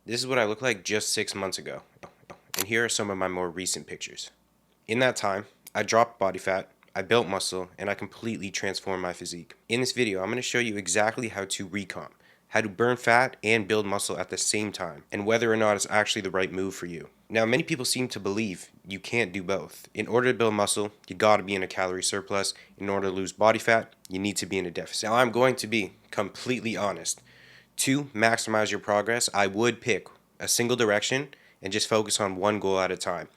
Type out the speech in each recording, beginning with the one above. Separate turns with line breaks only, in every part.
This is what I looked like just 6 months ago, and here are some of my more recent pictures. In that time, I dropped body fat, I built muscle, and I completely transformed my physique. In this video, I'm going to show you exactly how to recomp, how to burn fat and build muscle at the same time, and whether or not it's actually the right move for you. Now, many people seem to believe you can't do both. In order to build muscle, you gotta be in a calorie surplus. In order to lose body fat, you need to be in a deficit. Now, I'm going to be completely honest. To maximize your progress, I would pick a single direction and just focus on one goal at a time.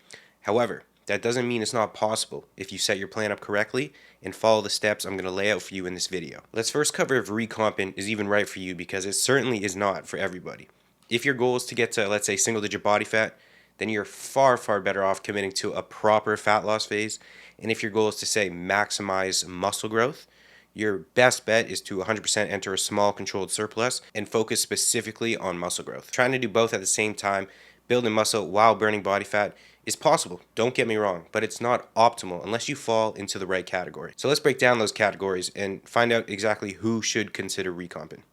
However, that doesn't mean it's not possible if you set your plan up correctly and follow the steps I'm going to lay out for you in this video. Let's first cover if recomping is even right for you, because it certainly is not for everybody. If your goal is to get to, let's say, single digit body fat, then you're far, far better off committing to a proper fat loss phase. And if your goal is to, say, maximize muscle growth, your best bet is to 100% enter a small controlled surplus and focus specifically on muscle growth. Trying to do both at the same time, building muscle while burning body fat, is possible, don't get me wrong, but it's not optimal unless you fall into the right category. So let's break down those categories and find out exactly who should consider recomping.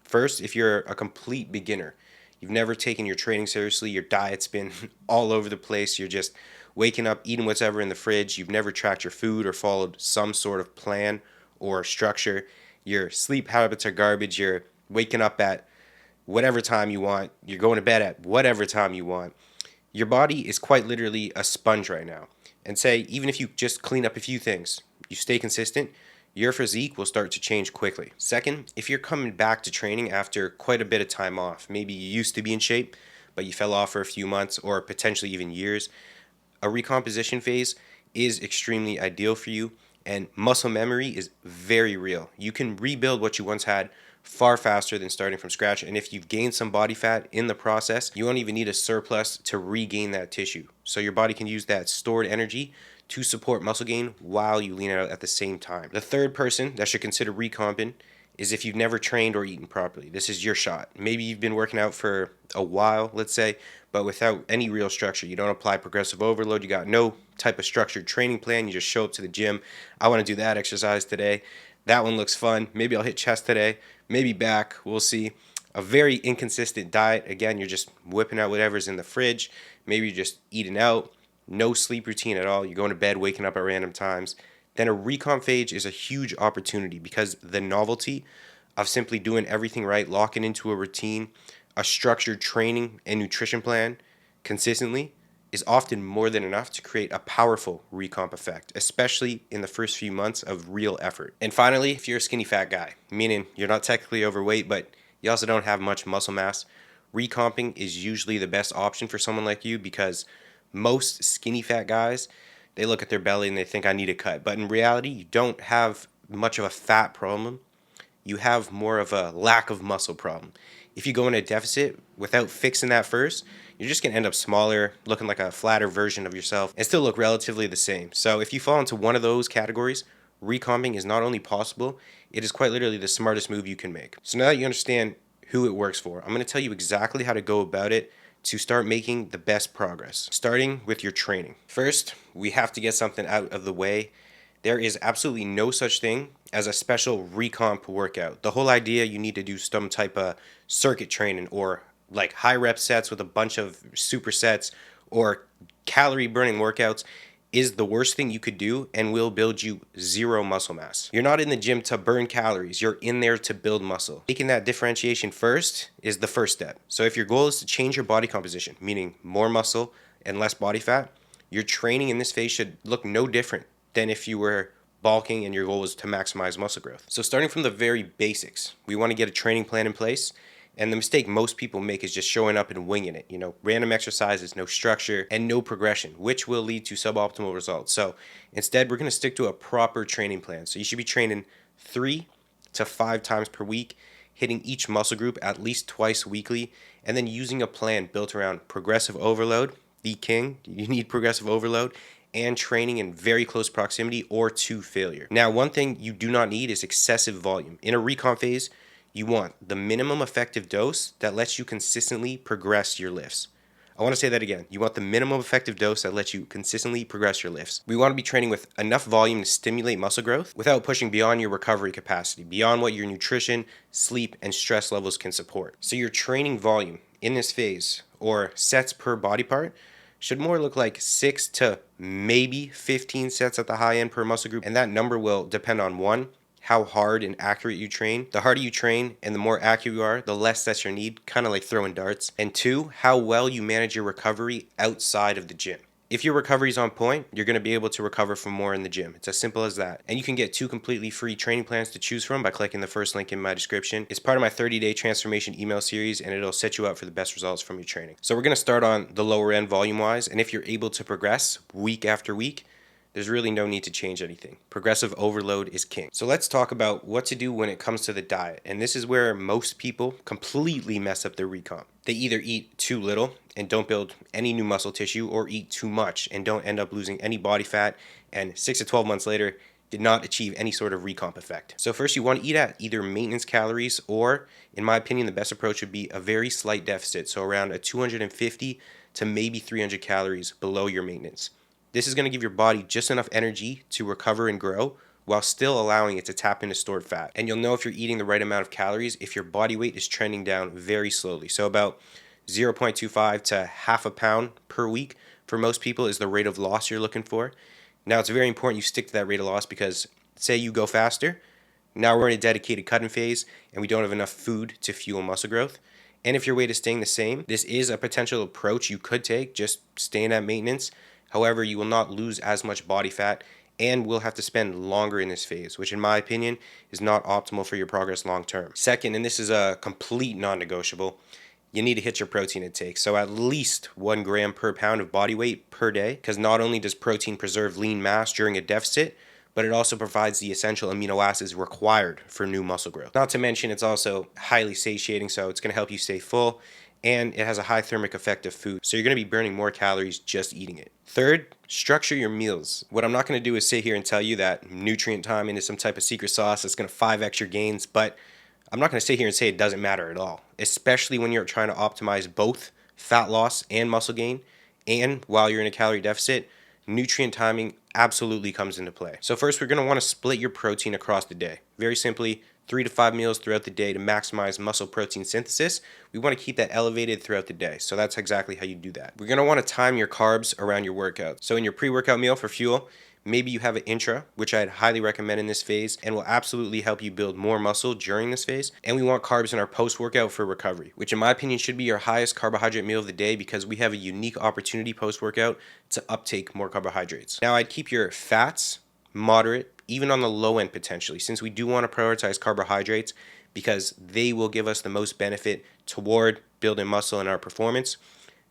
First, if you're a complete beginner, you've never taken your training seriously, your diet's been all over the place, you're just waking up, eating whatever in the fridge, you've never tracked your food or followed some sort of plan or structure, your sleep habits are garbage, you're waking up at whatever time you want, you're going to bed at whatever time you want. Your body is quite literally a sponge right now. And say, even if you just clean up a few things, you stay consistent, your physique will start to change quickly. Second, if you're coming back to training after quite a bit of time off, maybe you used to be in shape, but you fell off for a few months or potentially even years, a recomposition phase is extremely ideal for you, and muscle memory is very real. You can rebuild what you once had far faster than starting from scratch, and if you've gained some body fat in the process, you won't even need a surplus to regain that tissue. So your body can use that stored energy to support muscle gain while you lean out at the same time. The third person that should consider recomping is if you've never trained or eaten properly. This is your shot. Maybe you've been working out for a while, let's say, but without any real structure. You don't apply progressive overload. You got no type of structured training plan. You just show up to the gym. I want to do that exercise today. That one looks fun. Maybe I'll hit chest today. Maybe back. We'll see. A very inconsistent diet. Again, you're just whipping out whatever's in the fridge. Maybe you're just eating out. No sleep routine at all. You're going to bed, waking up at random times. Then a recomp phase is a huge opportunity, because the novelty of simply doing everything right, locking into a routine, a structured training and nutrition plan consistently is often more than enough to create a powerful recomp effect, especially in the first few months of real effort. And finally, if you're a skinny fat guy, meaning you're not technically overweight, but you also don't have much muscle mass, recomping is usually the best option for someone like you, because most skinny fat guys, they look at their belly and they think, I need a cut. But in reality, you don't have much of a fat problem. You have more of a lack of muscle problem. If you go in a deficit without fixing that first, you're just going to end up smaller, looking like a flatter version of yourself, and still look relatively the same. So if you fall into one of those categories, recomping is not only possible, it is quite literally the smartest move you can make. So now that you understand who it works for, I'm going to tell you exactly how to go about it to start making the best progress, starting with your training. First, we have to get something out of the way. There is absolutely no such thing as a special recomp workout. The whole idea you need to do some type of circuit training, or like high rep sets with a bunch of supersets, or calorie burning workouts, is the worst thing you could do and will build you zero muscle mass. You're not in the gym to burn calories, you're in there to build muscle. Making that differentiation first is the first step. So if your goal is to change your body composition, meaning more muscle and less body fat, your training in this phase should look no different than if you were bulking and your goal was to maximize muscle growth. So starting from the very basics, we want to get a training plan in place. And the mistake most people make is just showing up and winging it. Random exercises, no structure, and no progression, which will lead to suboptimal results. So instead, we're going to stick to a proper training plan. So you should be training 3 to 5 times per week, hitting each muscle group at least twice weekly, and then using a plan built around progressive overload, the king. You need progressive overload, and training in very close proximity or to failure. Now, one thing you do not need is excessive volume. In a recon phase, you want the minimum effective dose that lets you consistently progress your lifts. I want to say that again. You want the minimum effective dose that lets you consistently progress your lifts. We want to be training with enough volume to stimulate muscle growth without pushing beyond your recovery capacity, beyond what your nutrition, sleep, and stress levels can support. So your training volume in this phase, or sets per body part, should more look like 6 to maybe 15 sets at the high end per muscle group. And that number will depend on one, how hard and accurate you train. The harder you train and the more accurate you are, the less sets you need, kind of like throwing darts. And two, how well you manage your recovery outside of the gym. If your recovery is on point, you're going to be able to recover from more in the gym. It's as simple as that. And you can get 2 completely free training plans to choose from by clicking the first link in my description. It's part of my 30-day transformation email series, and it'll set you up for the best results from your training. So we're going to start on the lower end volume-wise, and if you're able to progress week after week, there's really no need to change anything. Progressive overload is king. So let's talk about what to do when it comes to the diet. And this is where most people completely mess up their recomp. They either eat too little and don't build any new muscle tissue, or eat too much and don't end up losing any body fat, and 6 to 12 months later did not achieve any sort of recomp effect. So first, you want to eat at either maintenance calories, or in my opinion the best approach would be a very slight deficit, so around a 250 to maybe 300 calories below your maintenance. This is going to give your body just enough energy to recover and grow while still allowing it to tap into stored fat. And you'll know if you're eating the right amount of calories if your body weight is trending down very slowly. So about 0.25 to half a pound per week for most people is the rate of loss you're looking for. Now, it's very important you stick to that rate of loss, because say you go faster, now we're in a dedicated cutting phase and we don't have enough food to fuel muscle growth. And if your weight is staying the same, this is a potential approach you could take, just staying at maintenance. However, you will not lose as much body fat and will have to spend longer in this phase, which in my opinion is not optimal for your progress long term. Second, and this is a complete non-negotiable, you need to hit your protein intake. So at least 1 gram per pound of body weight per day, because not only does protein preserve lean mass during a deficit, but it also provides the essential amino acids required for new muscle growth. Not to mention, it's also highly satiating, so it's going to help you stay full, and it has a high thermic effect of food, so you're going to be burning more calories just eating it. Third, structure your meals. What I'm not going to do is sit here and tell you that nutrient timing is some type of secret sauce that's going to 5x your gains, but I'm not going to sit here and say it doesn't matter at all, especially when you're trying to optimize both fat loss and muscle gain, and while you're in a calorie deficit, nutrient timing absolutely comes into play. So first, we're going to want to split your protein across the day. Very simply, 3 to 5 meals throughout the day to maximize muscle protein synthesis. We want to keep that elevated throughout the day. So that's exactly how you do that. We're going to want to time your carbs around your workout. So in your pre-workout meal for fuel, maybe you have an intra, which I'd highly recommend in this phase and will absolutely help you build more muscle during this phase. And we want carbs in our post-workout for recovery, which in my opinion should be your highest carbohydrate meal of the day, because we have a unique opportunity post-workout to uptake more carbohydrates. Now, I'd keep your fats moderate, even on the low end potentially, since we do want to prioritize carbohydrates because they will give us the most benefit toward building muscle and our performance.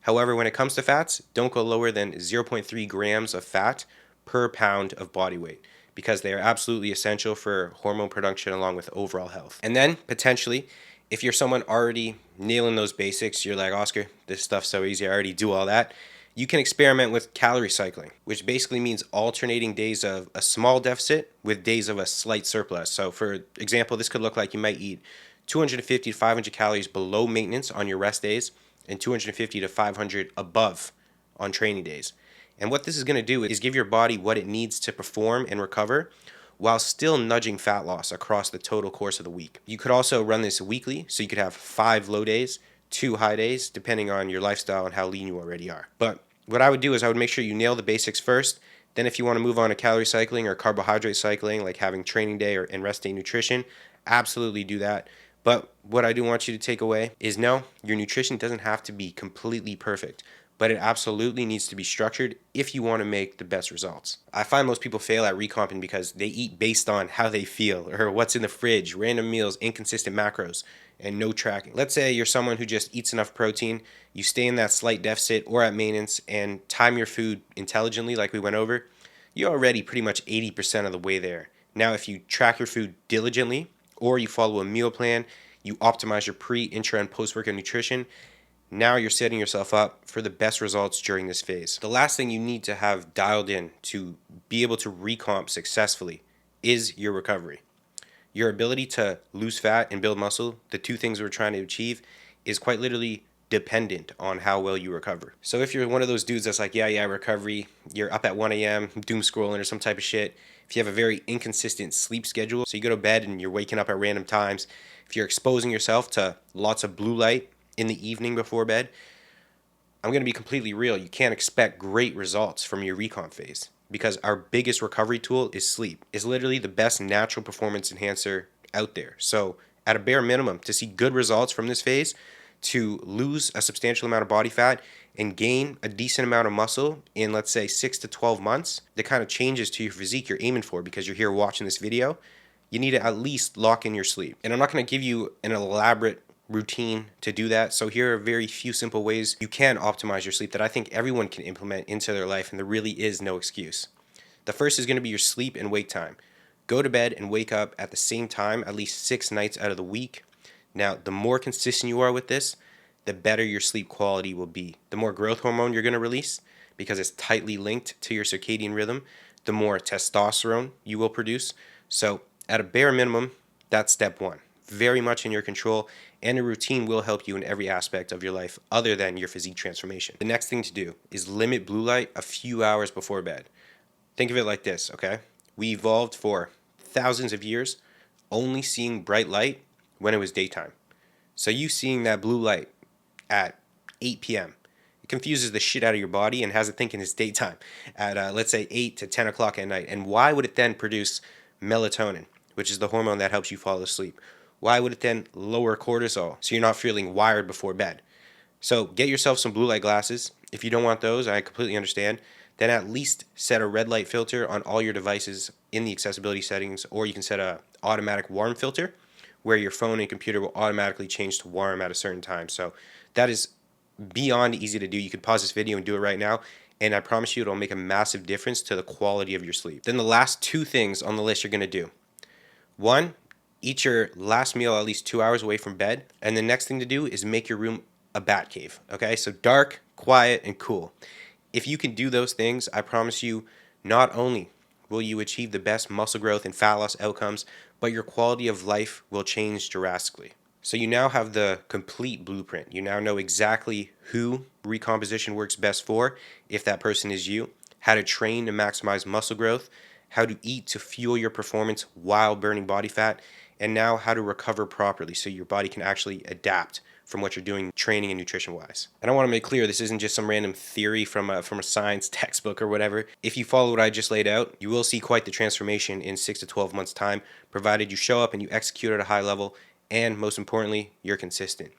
However, when it comes to fats, don't go lower than 0.3 grams of fat per pound of body weight, because they are absolutely essential for hormone production along with overall health. And then potentially, if you're someone already nailing those basics, you're like, Oscar, this stuff's so easy, I already do all that. You can experiment with calorie cycling, which basically means alternating days of a small deficit with days of a slight surplus. So for example, this could look like you might eat 250 to 500 calories below maintenance on your rest days and 250 to 500 above on training days. And what this is going to do is give your body what it needs to perform and recover while still nudging fat loss across the total course of the week. You could also run this weekly, so you could have 5 low days, 2 high days, depending on your lifestyle and how lean you already are. But what I would do is I would make sure you nail the basics first. Then if you want to move on to calorie cycling or carbohydrate cycling, like having training day and rest day nutrition, absolutely do that. But what I do want you to take away is no, your nutrition doesn't have to be completely perfect, but it absolutely needs to be structured if you want to make the best results. I find most people fail at recomping because they eat based on how they feel or what's in the fridge, random meals, inconsistent macros, and no tracking. Let's say you're someone who just eats enough protein, you stay in that slight deficit or at maintenance and time your food intelligently like we went over, you're already pretty much 80% of the way there. Now, if you track your food diligently or you follow a meal plan, you optimize your pre, intra, and post-workout nutrition, now you're setting yourself up for the best results during this phase. The last thing you need to have dialed in to be able to recomp successfully is your recovery. Your ability to lose fat and build muscle, the two things we're trying to achieve, is quite literally dependent on how well you recover. So if you're one of those dudes that's like, yeah, recovery, you're up at 1 a.m., doom scrolling or some type of shit, if you have a very inconsistent sleep schedule, so you go to bed and you're waking up at random times, if you're exposing yourself to lots of blue light in the evening before bed, I'm going to be completely real. You can't expect great results from your recomp phase because our biggest recovery tool is sleep. It's literally the best natural performance enhancer out there. So, at a bare minimum, to see good results from this phase, to lose a substantial amount of body fat and gain a decent amount of muscle in, let's say, 6 to 12 months, the kind of changes to your physique you're aiming for because you're here watching this video, you need to at least lock in your sleep. And I'm not going to give you an elaborate routine to do that. So here are very few simple ways you can optimize your sleep that I think everyone can implement into their life, and there really is no excuse. The first is going to be your sleep and wake time. Go to bed and wake up at the same time at least 6 nights out of the week. Now, the more consistent you are with this, the better your sleep quality will be. The more growth hormone you're going to release, because it's tightly linked to your circadian rhythm, the more testosterone you will produce. So, at a bare minimum, that's step one. Very much in your control, and a routine will help you in every aspect of your life other than your physique transformation. The next thing to do is limit blue light a few hours before bed. Think of it like this, okay? We evolved for thousands of years only seeing bright light when it was daytime. So you seeing that blue light at 8 p.m., it confuses the shit out of your body and has it thinking it's daytime at, let's say, 8 to 10 o'clock at night. And why would it then produce melatonin, which is the hormone that helps you fall asleep? Why would it then lower cortisol so you're not feeling wired before bed? So get yourself some blue light glasses. If you don't want those, I completely understand. Then at least set a red light filter on all your devices in the accessibility settings, or you can set a automatic warm filter where your phone and computer will automatically change to warm at a certain time. So that is beyond easy to do. You could pause this video and do it right now, and I promise you it'll make a massive difference to the quality of your sleep. Then the last two things on the list you're going to do. One, eat your last meal at least 2 hours away from bed. And the next thing to do is make your room a bat cave. Okay, so dark, quiet, and cool. If you can do those things, I promise you, not only will you achieve the best muscle growth and fat loss outcomes, but your quality of life will change drastically. So you now have the complete blueprint. You now know exactly who recomposition works best for, if that person is you, how to train to maximize muscle growth, how to eat to fuel your performance while burning body fat, and now how to recover properly so your body can actually adapt from what you're doing training and nutrition wise. And I want to make clear this isn't just some random theory from a science textbook or whatever. If you follow what I just laid out, you will see quite the transformation in 6 to 12 months time, provided you show up and you execute at a high level, and most importantly, you're consistent.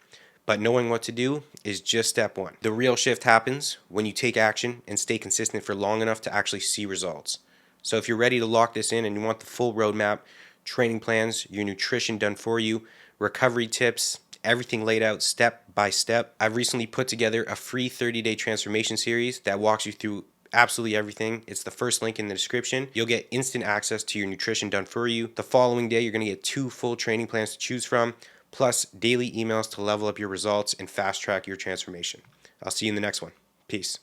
But knowing what to do is just step one. The real shift happens when you take action and stay consistent for long enough to actually see results. So if you're ready to lock this in and you want the full roadmap, training plans, your nutrition done for you, recovery tips, everything laid out step by step, I've recently put together a free 30-day transformation series that walks you through absolutely everything. It's the first link in the description. You'll get instant access to your nutrition done for you. The following day, you're going to get 2 full training plans to choose from, plus daily emails to level up your results and fast track your transformation. I'll see you in the next one. Peace.